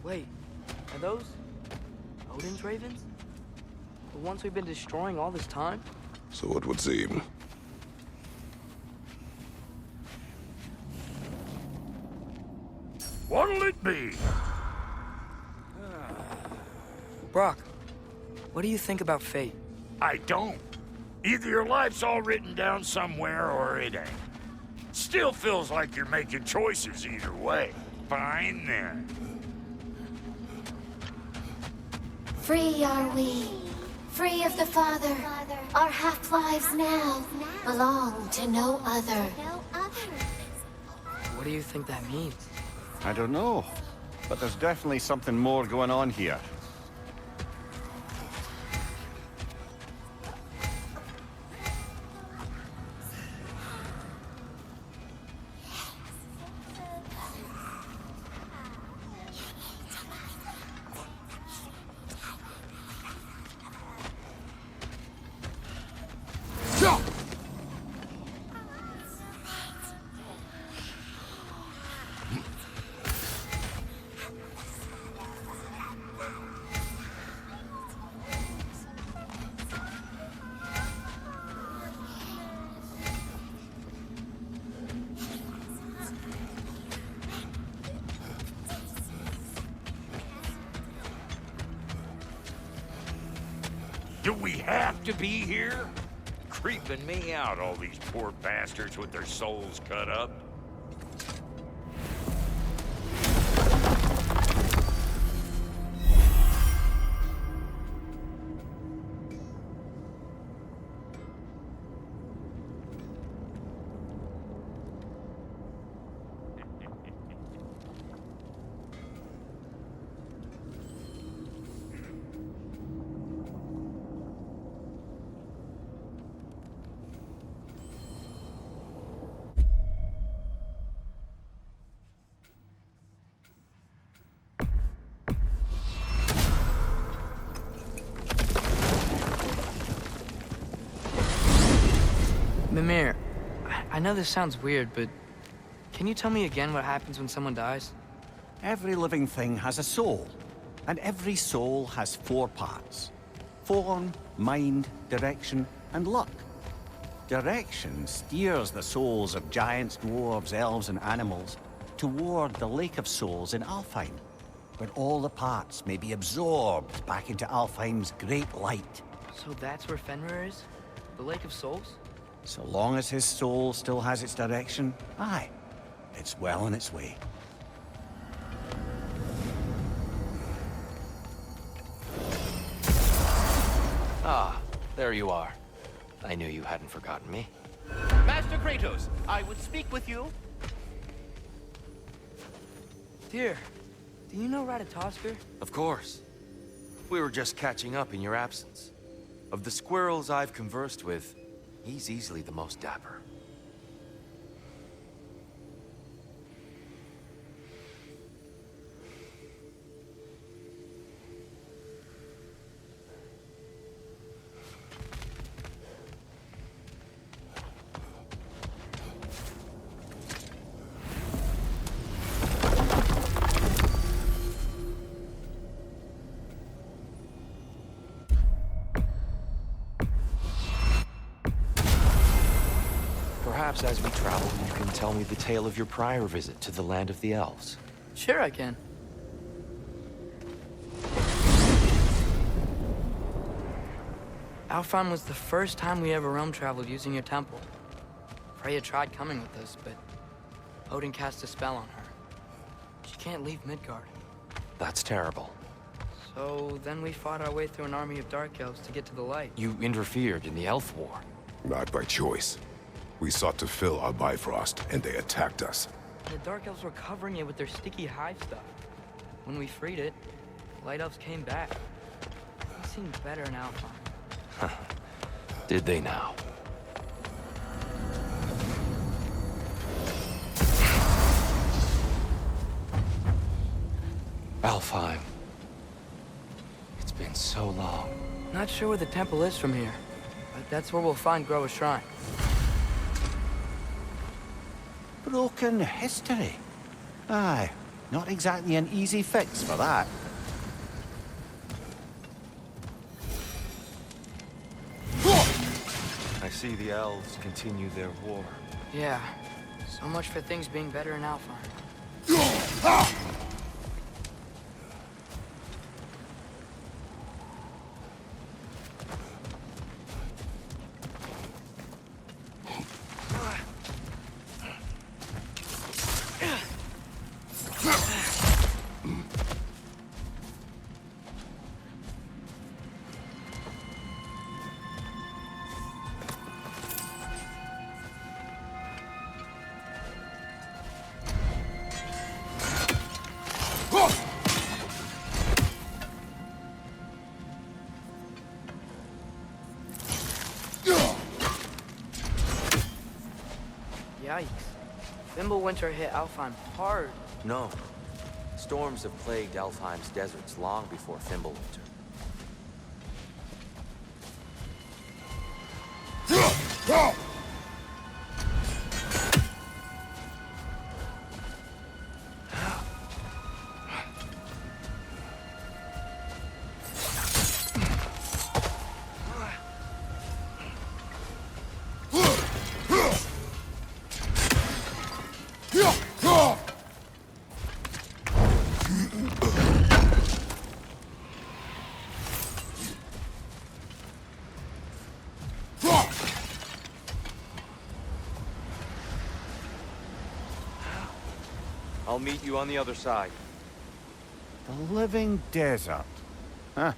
Wait, are those Odin's ravens? The ones we've been destroying all this time? So it would seem. What'll it be? Brock, what do you think about fate? I don't. Either your life's all written down somewhere or it ain't. Still feels like you're making choices either way. Fine then. Free are we, free of the Father. Our half-lives now belong to no other. What do you think that means? I don't know, but there's definitely something more going on here. Do we have to be here? Creeping me out, all these poor bastards with their souls cut up. Mimir, I know this sounds weird, but can you tell me again what happens when someone dies? Every living thing has a soul, and every soul has 4 parts. Form, mind, direction, and luck. Direction steers the souls of giants, dwarves, elves, and animals toward the Lake of Souls in Alfheim, where all the parts may be absorbed back into Alfheim's great light. So that's where Fenrir is? The Lake of Souls? So long as his soul still has its direction, aye, it's well on its way. Ah, there you are. I knew you hadn't forgotten me. Master Kratos, I would speak with you. Dear, do you know Ratatoskr? Of course. We were just catching up in your absence. Of the squirrels I've conversed with, he's easily the most dapper. Perhaps as we travel, you can tell me the tale of your prior visit to the land of the elves. Sure I can. Alfheim was the first time we ever realm traveled using your temple. Freya tried coming with us, but Odin cast a spell on her. She can't leave Midgard. That's terrible. So then we fought our way through an army of dark elves to get to the light. You interfered in the elf war. Not by choice. We sought to fill our Bifrost, and they attacked us. The dark elves were covering it with their sticky hive stuff. When we freed it, light elves came back. They seemed better in Alfheim. Did they now? Alfheim. It's been so long. Not sure where the temple is from here, but that's where we'll find Groa's shrine. Broken history. Aye, Not exactly an easy fix for that. I see the elves continue their war. Yeah, so much for things being better in Alfheim. Yikes. Fimbulwinter hit Alfheim hard. No. Storms have plagued Alfheim's deserts long before Fimbulwinter. I'll meet you on the other side. The living desert. Huh.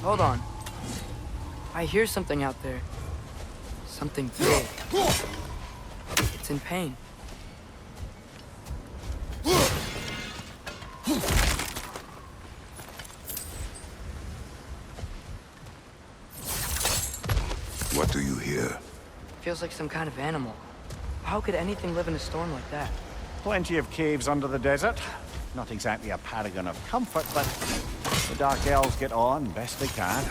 Hold on. I hear something out there. Something big. It's in pain. What do you hear? Feels like some kind of animal. How could anything live in a storm like that? Plenty of caves under the desert. Not exactly a paragon of comfort, but the Dark Elves get on best they can.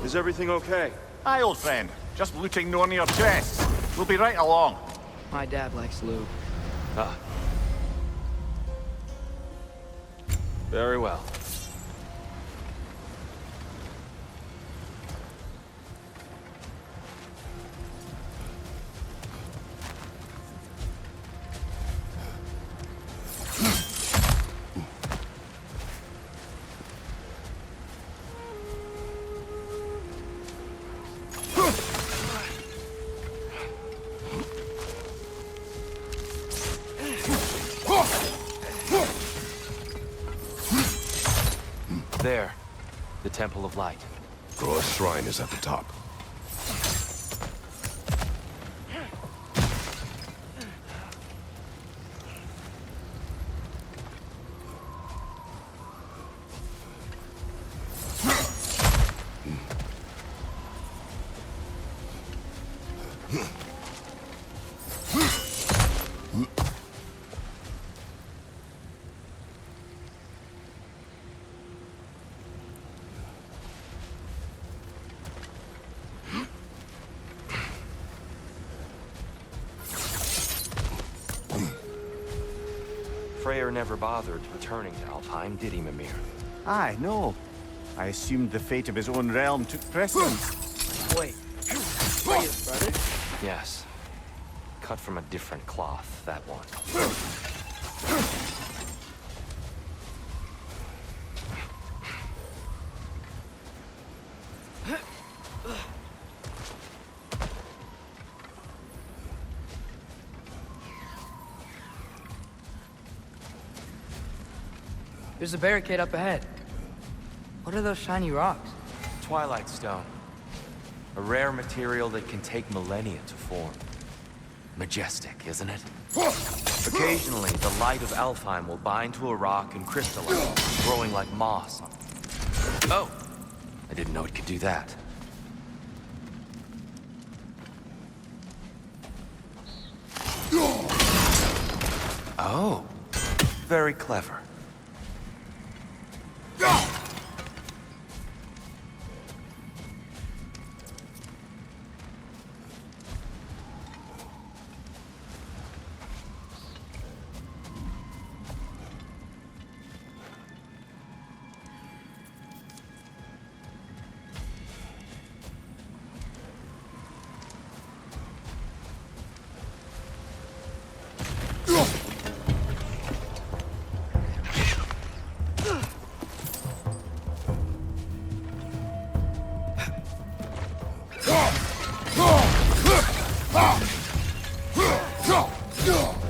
Is everything okay? Aye, old friend. Just looting no near chests. We'll be right along. My dad likes loot. Ah. Very well. There, the Temple of Light. Groa's shrine is at the top. Freyr never bothered returning to Alfheim, did he, Mimir? Aye, no. I assumed the fate of his own realm took precedence. Wait, Freya's brother? Yes. Cut from a different cloth, that one. There's a barricade up ahead. What are those shiny rocks? Twilight Stone. A rare material that can take millennia to form. Majestic, isn't it? Occasionally, the light of Alfheim will bind to a rock and crystallize, growing like moss. Oh! I didn't know it could do that. Oh. Very clever.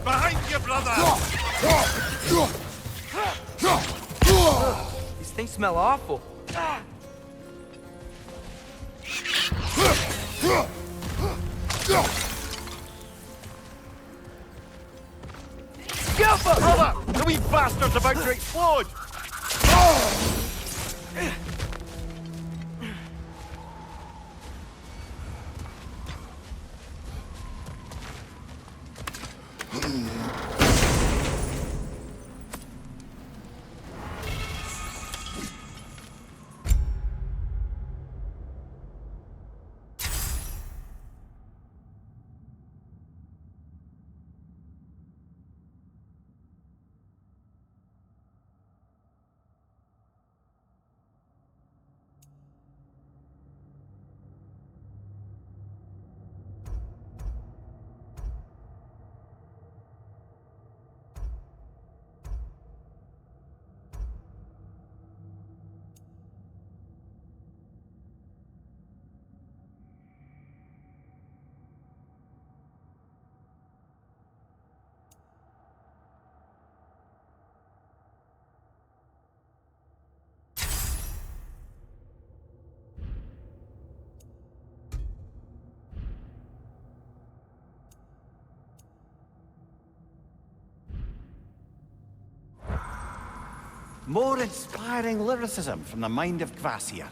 Behind you, brother! These things smell awful. Hold up! The wee bastard's about to explode! More inspiring lyricism from the mind of Kvasir.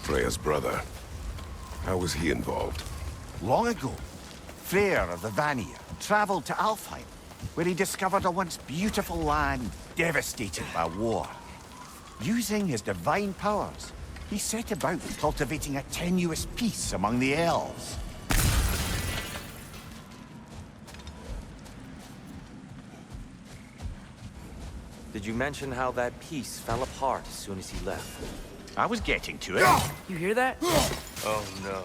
Freya's brother. How was he involved? Long ago, Freyr of the Vanir traveled to Alfheim, where he discovered a once beautiful land devastated by war. Using his divine powers, he set about cultivating a tenuous peace among the elves. Did you mention how that piece fell apart as soon as he left? I was getting to it. You hear that? Oh no.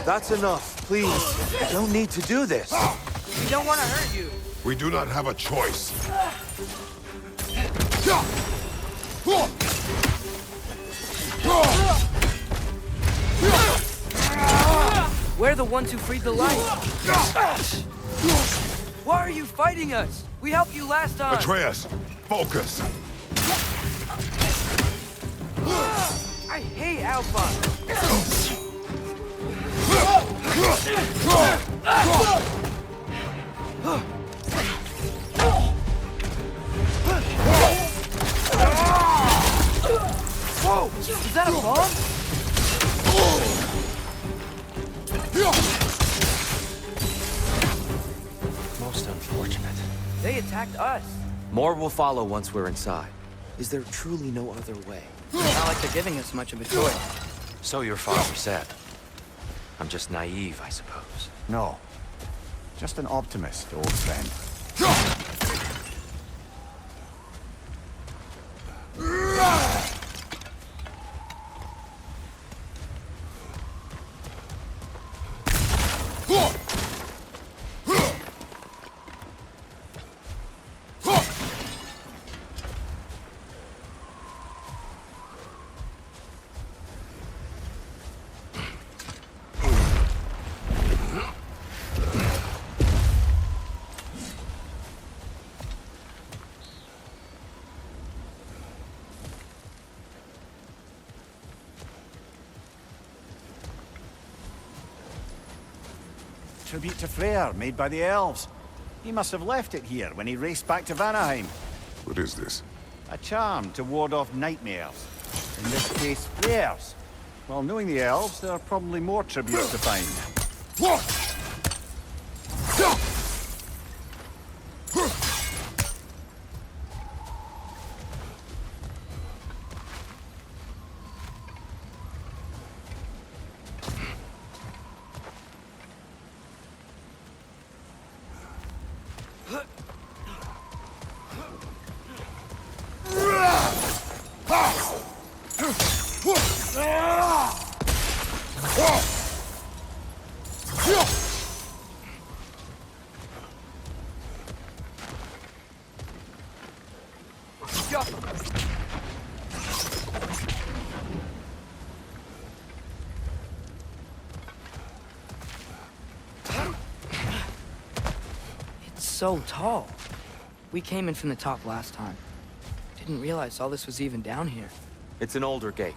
That's enough, please. You don't need to do this. We don't want to hurt you. We do not have a choice. We're the ones who freed the light. Why are you fighting us? We helped you last time. Atreus, focus. I hate Alpha. Whoa! Is that a bomb? Most unfortunate. They attacked us. More will follow once we're inside. Is there truly no other way? Not like they're giving us much of a choice. So your father said. I'm just naive, I suppose. No. Just an optimist, old friend. Tribute to Freyr, made by the elves. He must have left it here when he raced back to Vanaheim. What is this? A charm to ward off nightmares. In this case, Freyr's. Well, knowing the elves, there are probably more tributes to find. It's so tall. We came in from the top last time. Didn't realize all this was even down here. It's an older gate,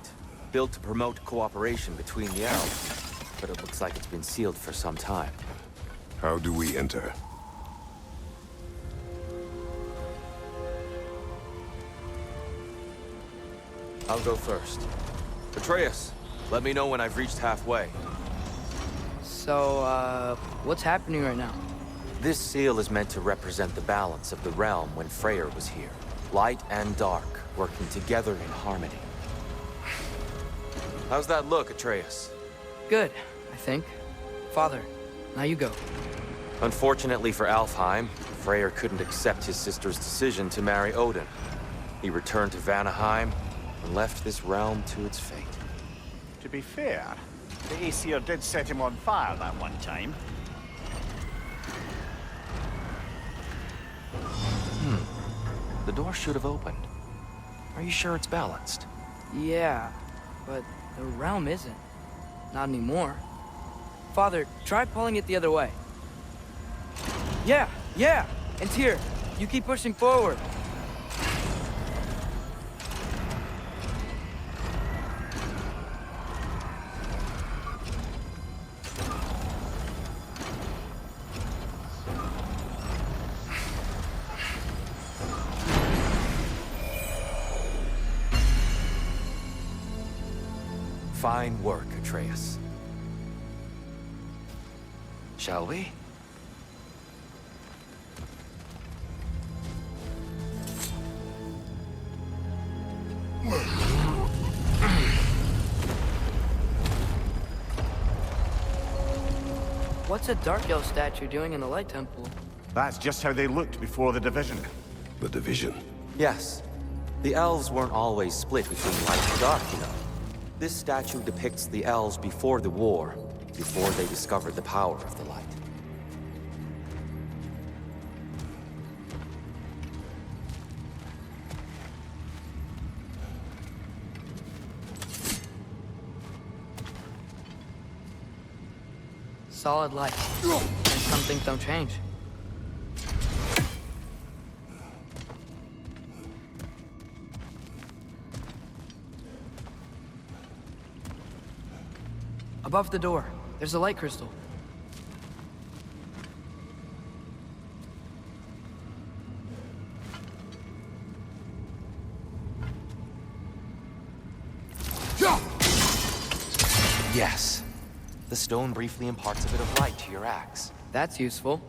built to promote cooperation between the elves. But it looks like it's been sealed for some time. How do we enter? I'll go first. Atreus, let me know when I've reached halfway. So, what's happening right now? This seal is meant to represent the balance of the realm when Freyr was here. Light and dark, working together in harmony. How's that look, Atreus? Good, I think. Father, now you go. Unfortunately for Alfheim, Freyr couldn't accept his sister's decision to marry Odin. He returned to Vanaheim and left this realm to its fate. To be fair, the Aesir did set him on fire that one time. The door should have opened. Are you sure it's balanced? Yeah, but the realm isn't. Not anymore. Father, try pulling it the other way. Yeah! And here, you keep pushing forward. Fine work, Atreus. Shall we? What's a Dark Elf statue doing in the Light Temple? That's just how they looked before the division. The division. Yes. The elves weren't always split between light and dark, you know. This statue depicts the elves before the war, before they discovered the power of the light. Solid light. Some things don't change. Above the door, there's a light crystal. Yes. The stone briefly imparts a bit of light to your axe. That's useful.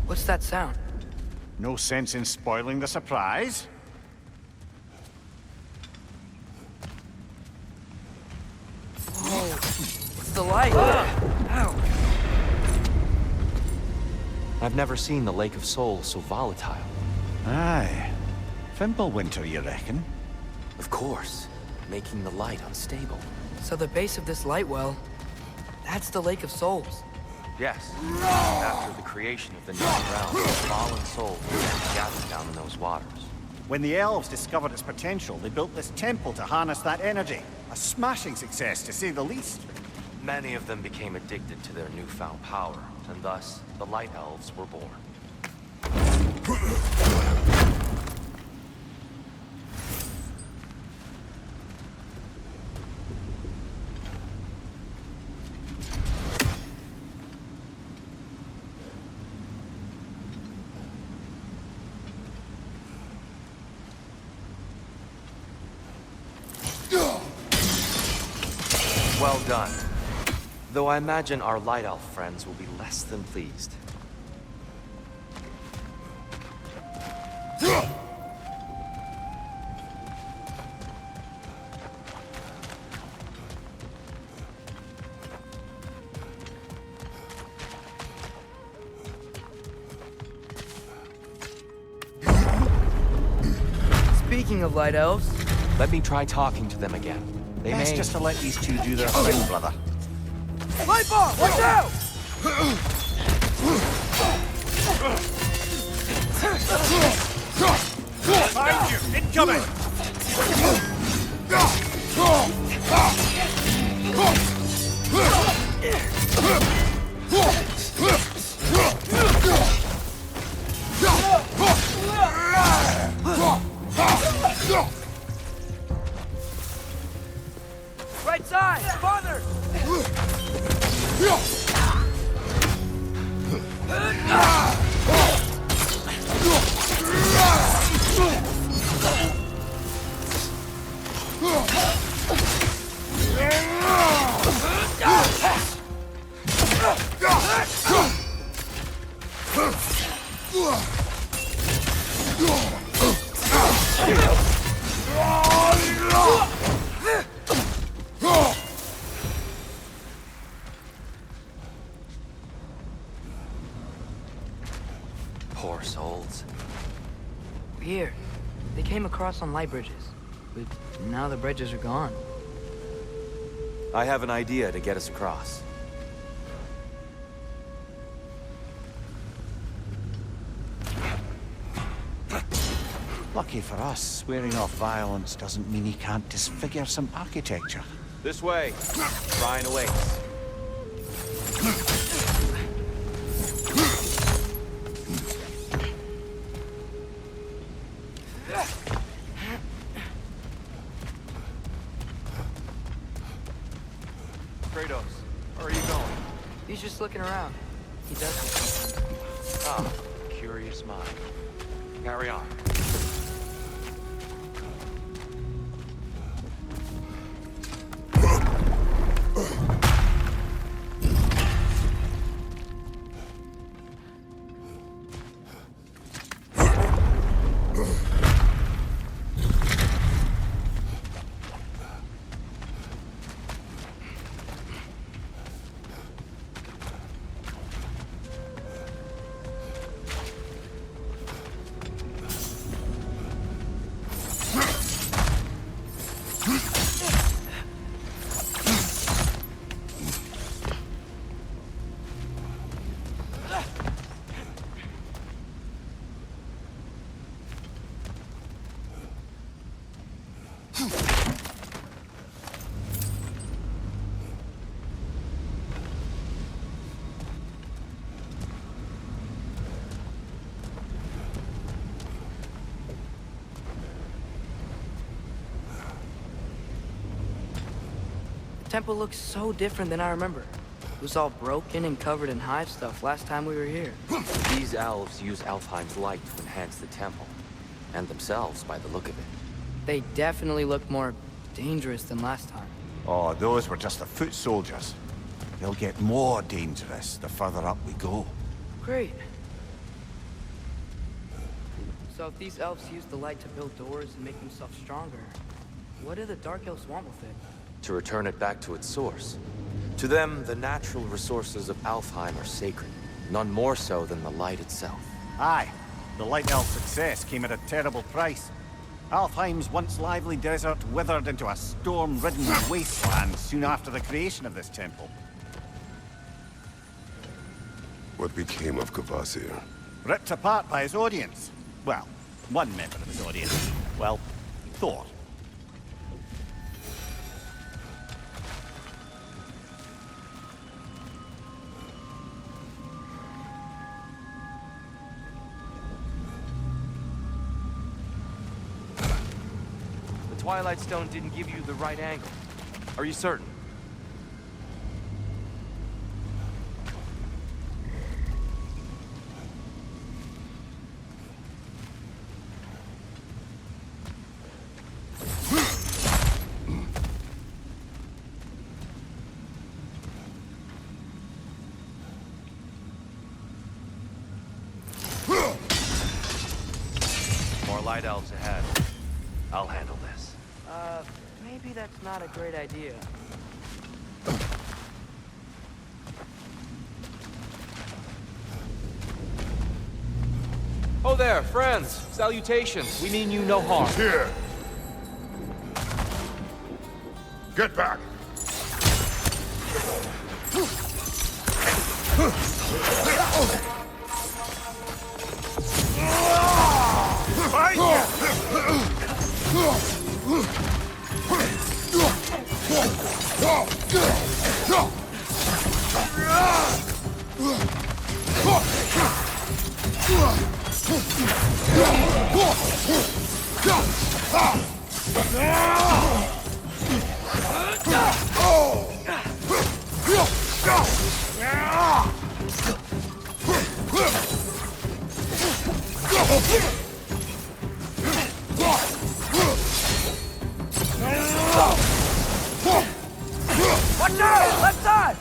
What's that sound? No sense in spoiling the surprise. Whoa, it's the light. Ow. I've never seen the Lake of Souls so volatile. Aye. Fimbulwinter, you reckon? Of course, making the light unstable. So the base of this light well, that's the Lake of Souls. Yes. After the creation of the Nine Realms, fallen souls began to gather down in those waters. When the elves discovered its potential, they built this temple to harness that energy. A smashing success, to say the least. Many of them became addicted to their newfound power, and thus, the Light Elves were born. Well done. Though I imagine our Light Elf friends will be less than pleased. Speaking of light elves, Let me try talking to them again. They Best may... just to let these two do their thing, brother. light bomb! Watch out! Behind you! Incoming! Right side! Farther! Poor souls. Weird. They came across on light bridges, but now the bridges are gone. I have an idea to get us across. Lucky for us, swearing off violence doesn't mean he can't disfigure some architecture. This way. Ryan awaits. Kratos, where are you going? He's just looking around. He does. Ah, curious mind. Carry on. temple looks so different than I remember. It was all broken and covered in hive stuff last time we were here. These elves use Alfheim's light to enhance the temple. And themselves, by the look of it. They definitely look more dangerous than last time. Oh, those were just the foot soldiers. They'll get more dangerous the further up we go. Great. So if these elves use the light to build doors and make themselves stronger, what do the Dark Elves want with it? To return it back to its source. To them, the natural resources of Alfheim are sacred. None more so than the light itself. Aye, the Light Elf success came at a terrible price. Alfheim's once lively desert withered into a storm-ridden wasteland soon after the creation of this temple. What became of Kvasir? Ripped apart by his audience. Well, one member of his audience. Well, Thor. The Twilight Stone didn't give you the right angle. Are you certain? More light elves ahead. I'll handle this. Maybe that's not a great idea. Oh there, friends. Salutations. We mean you no harm. Here! Get back! Watch out! Left side!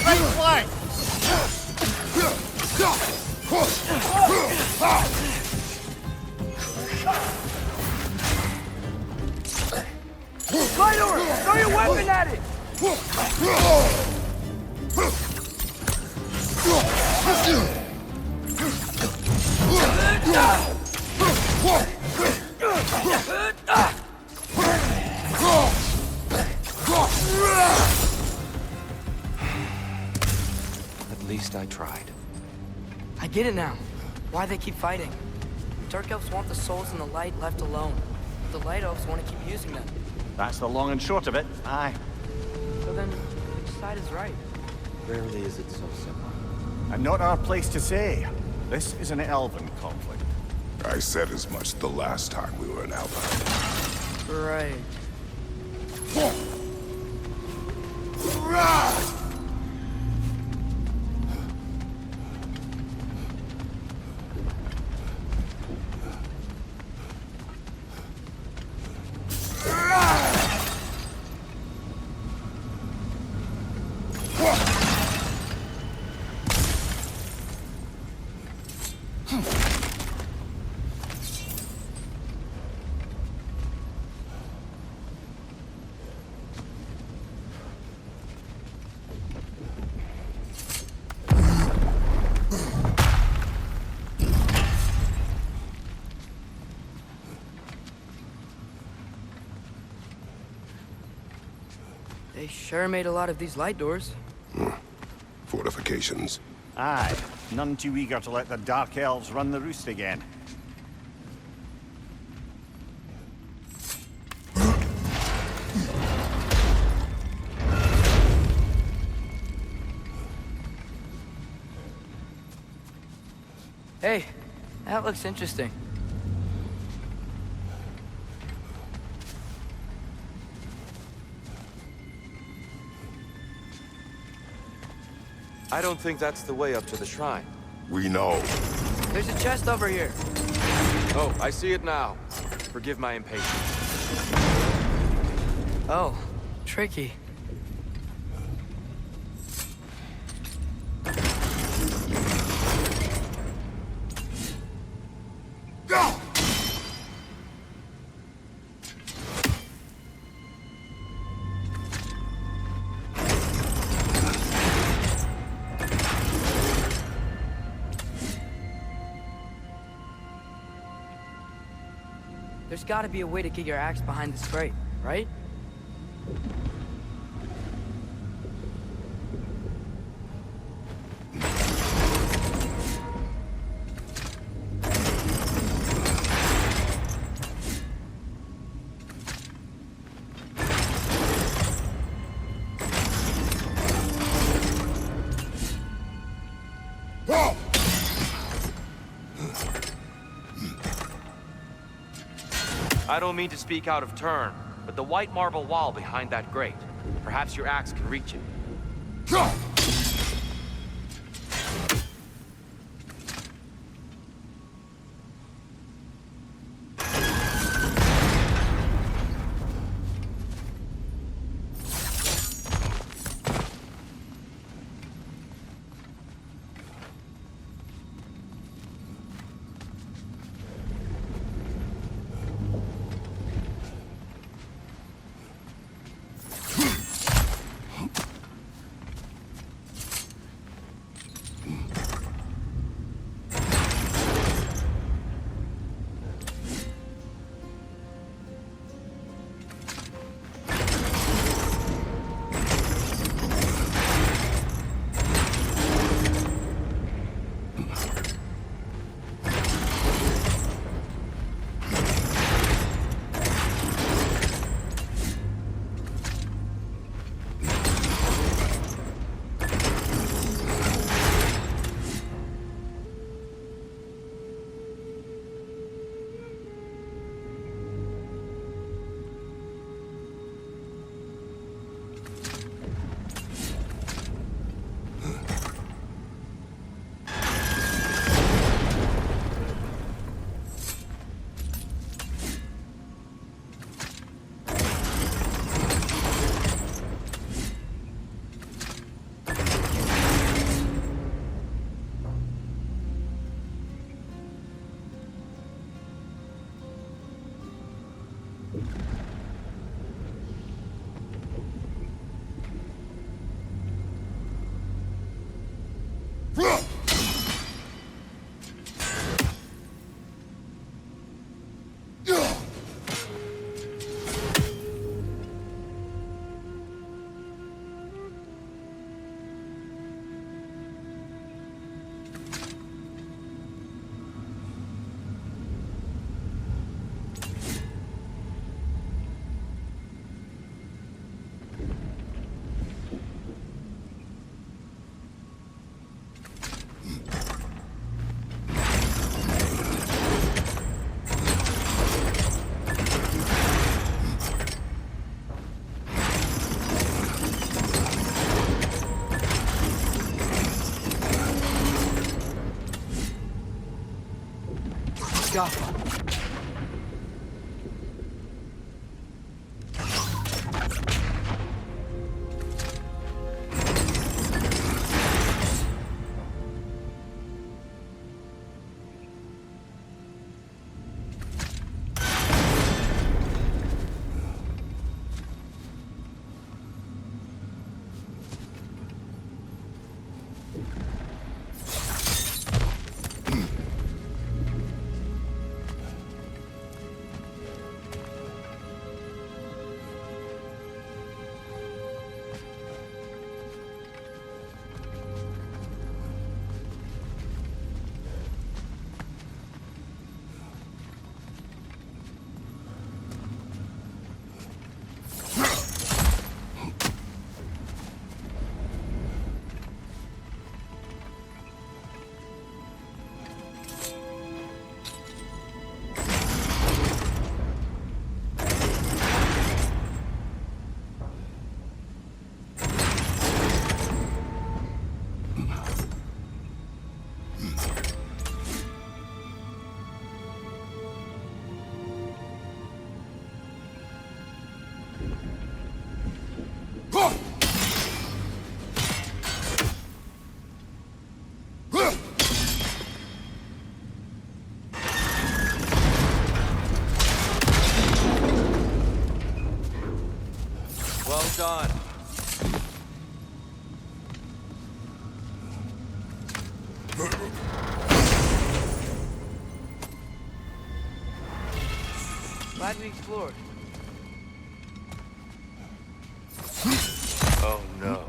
Right flank! Light over! Throw your weapon at it! At least I tried. I get it now. Why they keep fighting. Dark Elves want the souls and the light left alone. The Light Elves want to keep using them. That's the long and short of it. Aye. So then, which side is right? Rarely is it so simple. And not our place to say. This is an elven conflict. I said as much the last time we were in Alpine. Right. They sure made a lot of these light doors. Fortifications. Aye. None too eager to let the Dark Elves run the roost again. Hey, that looks interesting. I don't think that's the way up to the shrine. We know. There's a chest over here. Oh, I see it now. Forgive my impatience. Oh, tricky. There's gotta be a way to get your axe behind this crate, right? I don't mean to speak out of turn, but the white marble wall behind that grate, perhaps your axe can reach it. Gaffa. we explored? Oh no.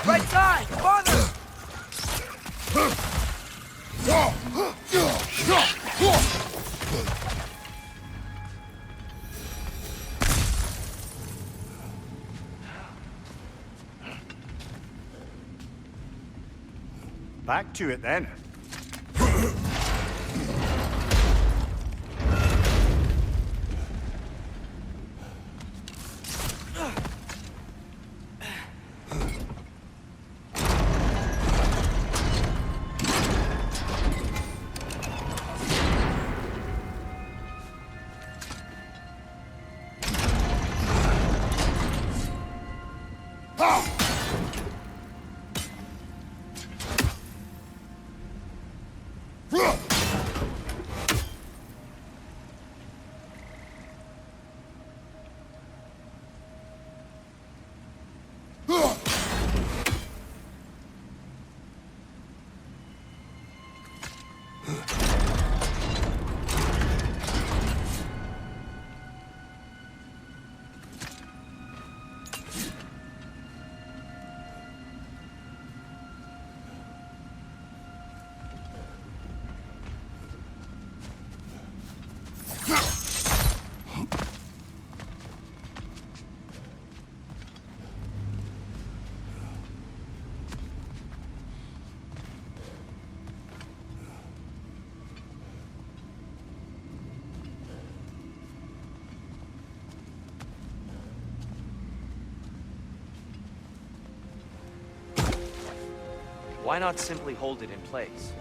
Right side! Father! Back to it then. Why not simply hold it in place?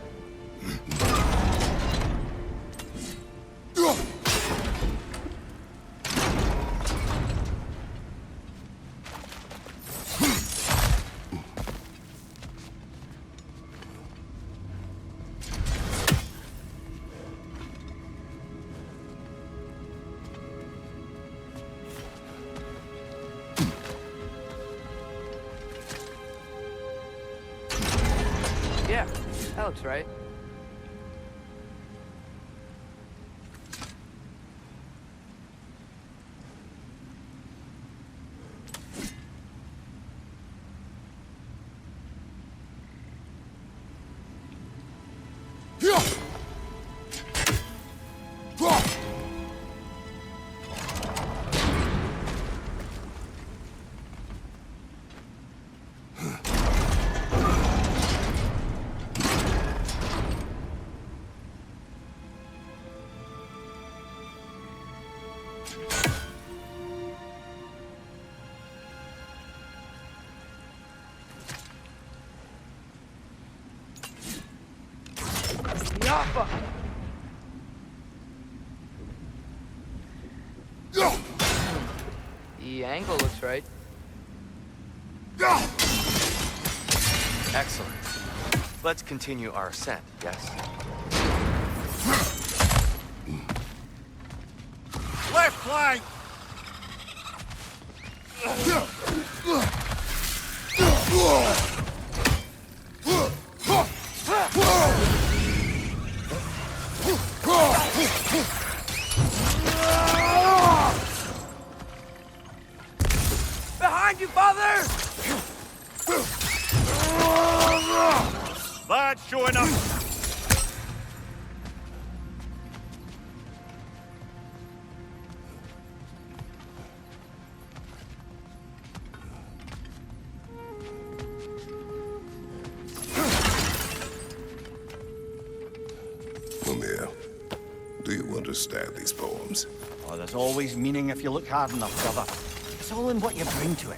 Yeah, that looks right. Yappa! The angle looks right. Excellent. Let's continue our ascent, yes? Left flank! Behind you, father! showing up. Mimir, do you understand these poems? Oh, there's always meaning if you look hard enough, brother. It's all in what you bring to it.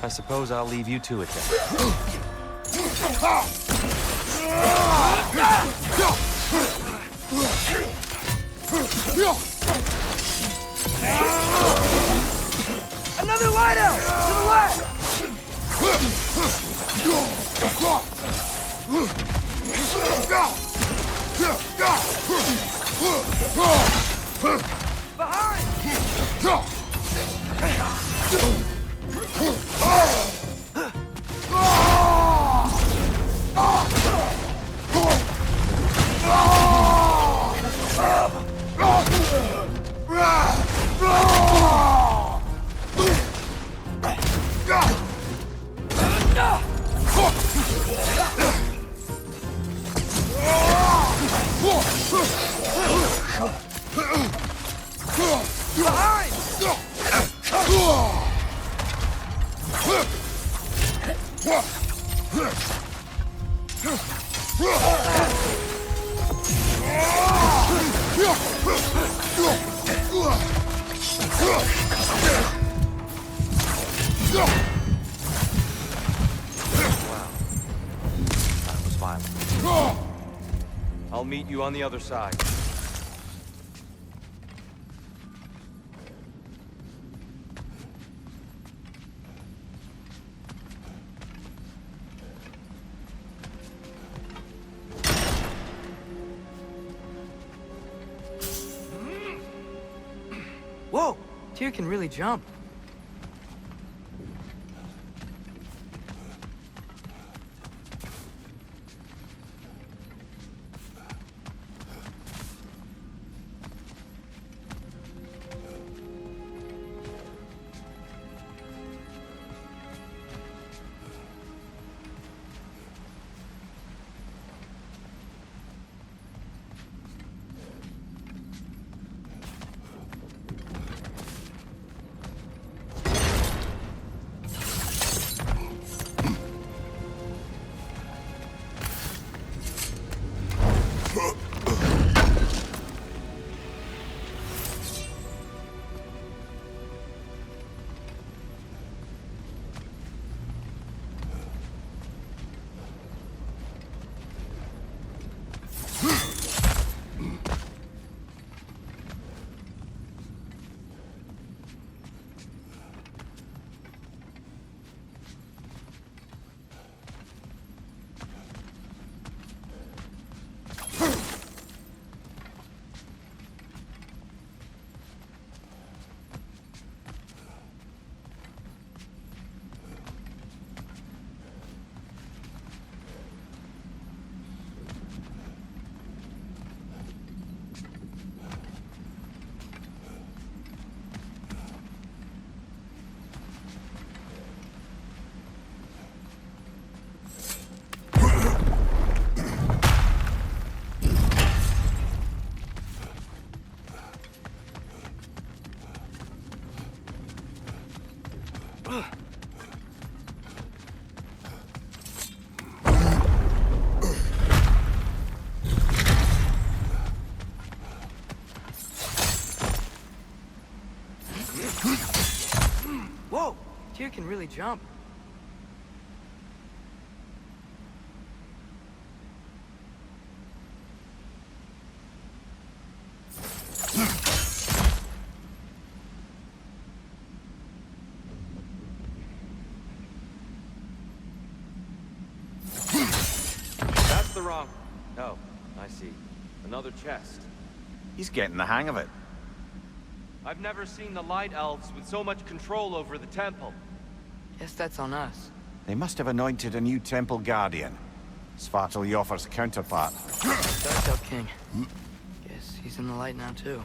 I suppose I'll leave you to it then. Another lighthouse! To the left! That was violent. I'll meet you on the other side. Whoa! Tyr can really jump. Whoa! Tyr can really jump. That's the wrong. Oh, I see. Another chest. He's getting the hang of it. I've never seen the Light Elves with so much control over the temple. Guess that's on us. They must have anointed a new temple guardian. Svartalfjord's counterpart. Dark Elf King. Guess he's in the light now, too.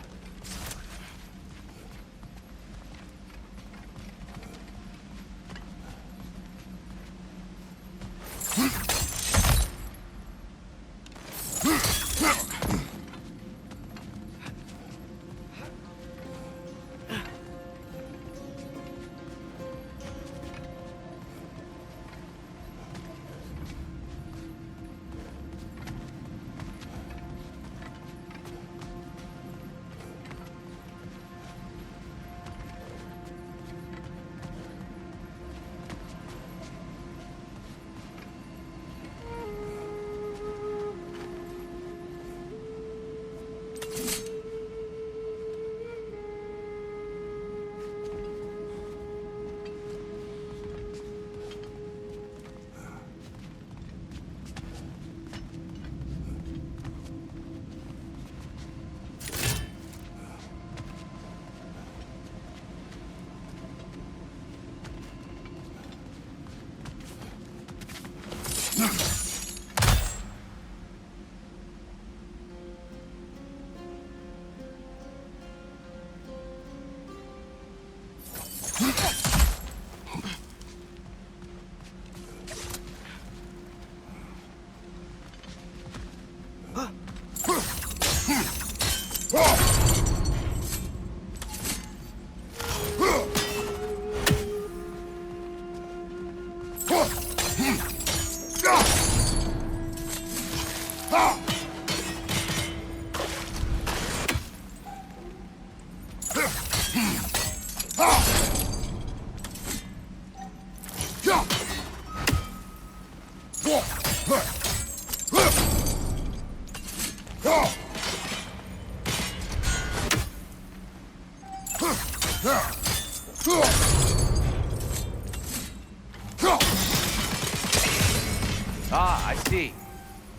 Ah, I see.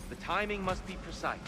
The timing must be precise.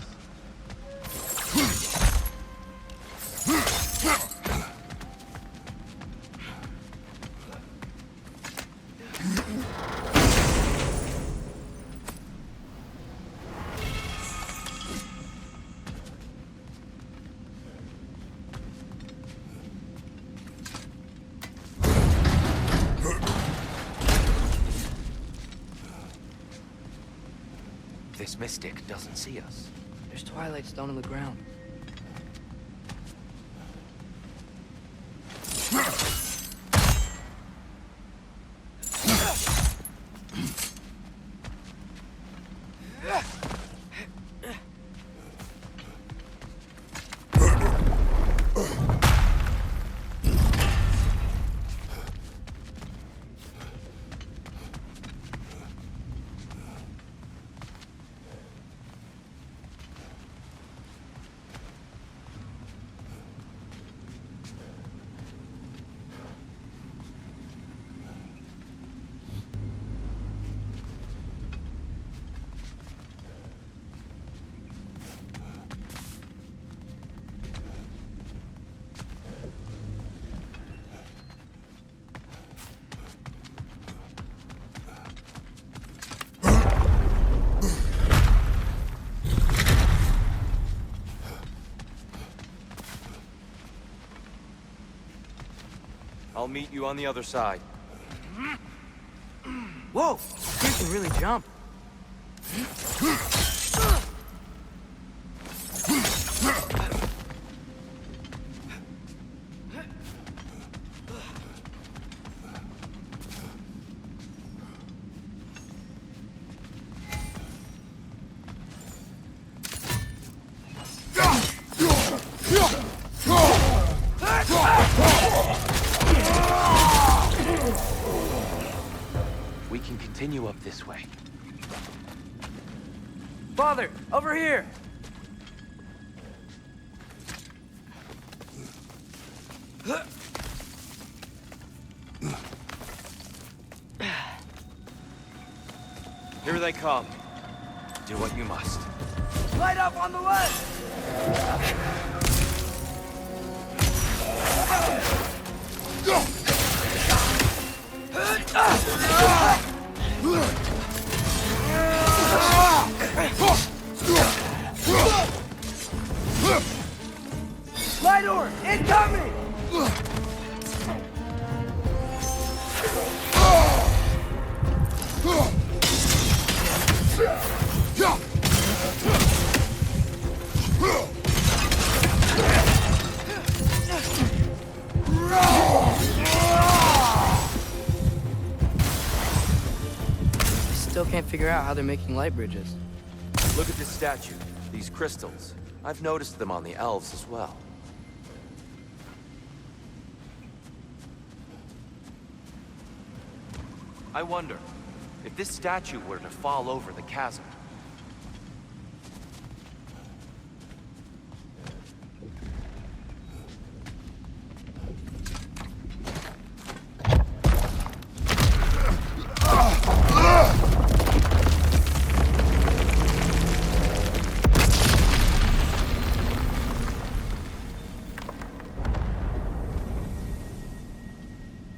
This mystic doesn't see us. There's Twilight Stone on the ground. I'll meet you on the other side. Whoa! You can really jump. We can continue up this way. Father, over here! Here they come. Do what you must. Light up on the left! Light door! Incoming! Still can't figure out how they're making light bridges. Look at this statue, these crystals. I've noticed them on the elves as well. I wonder, if this statue were to fall over the chasm,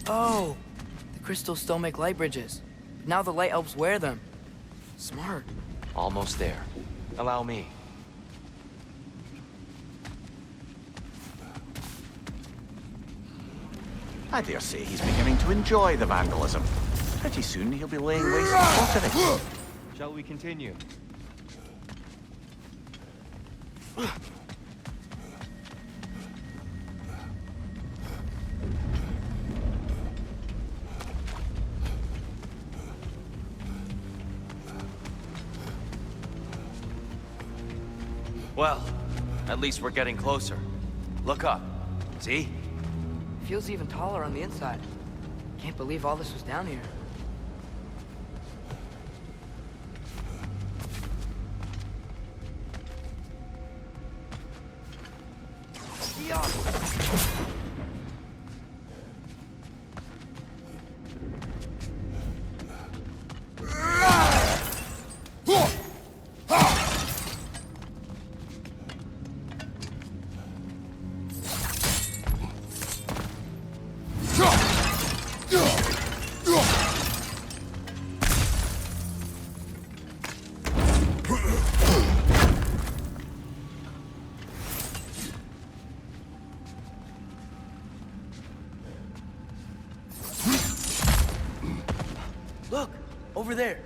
Oh! The crystals still make light bridges. But now the light elves wear them. Smart. almost there. Allow me. I dare say he's beginning to enjoy the vandalism. Pretty soon he'll be laying waste to pottery. Shall we continue? Well, at least we're getting closer. Look up. See? Feels even taller on the inside. Can't believe all this was down here. Look! Over there!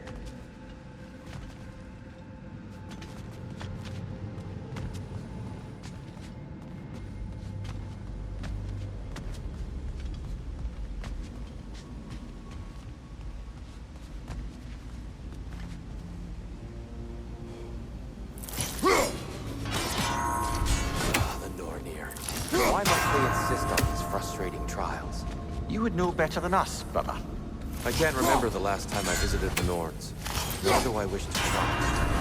The Nornir. Why must they insist on these frustrating trials? You would know better than us, brother. I can't remember the last time I visited the Norns. Nor do I wish to try.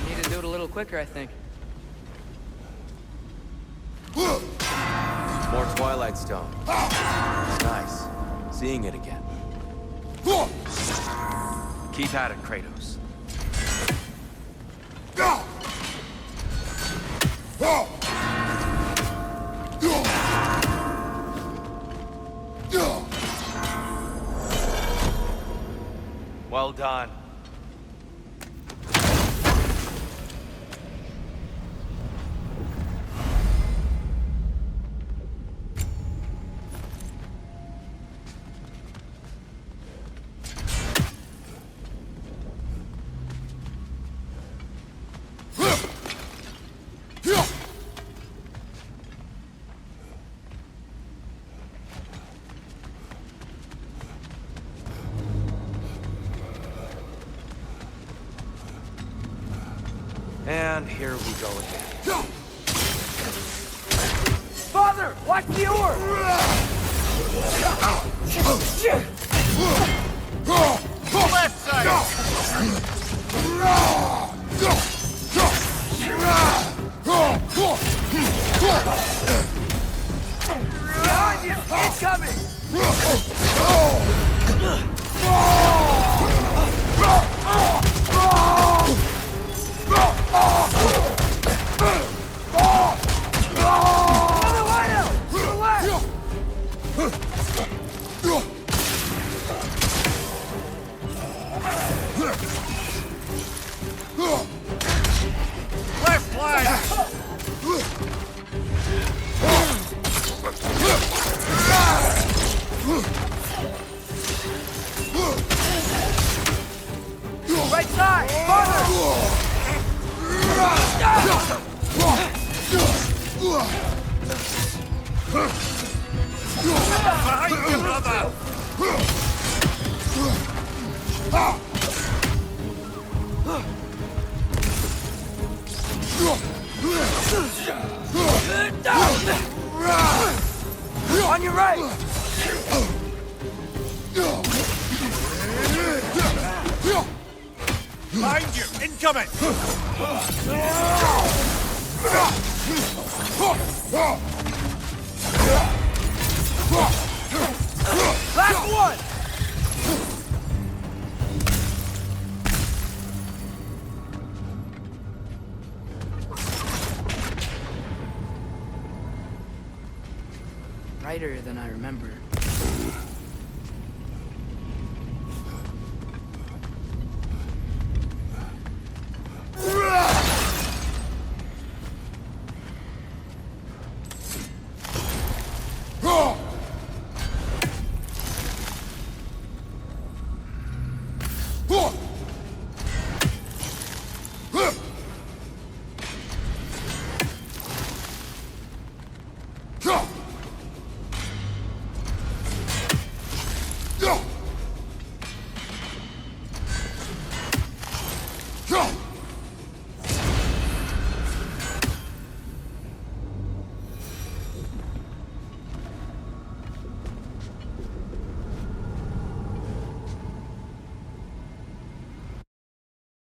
Need to do it a little quicker, I think. More Twilight Stone. It's nice. Seeing it again. Keep at it, Kratos. Well done. And here we go again. Father! Watch the orb! Left side! Incoming! Another hideout! To the left! Left flank! Right side! Farther! Behind you, brother! On your right! Behind you! Incoming! Last one! Brighter than I remember.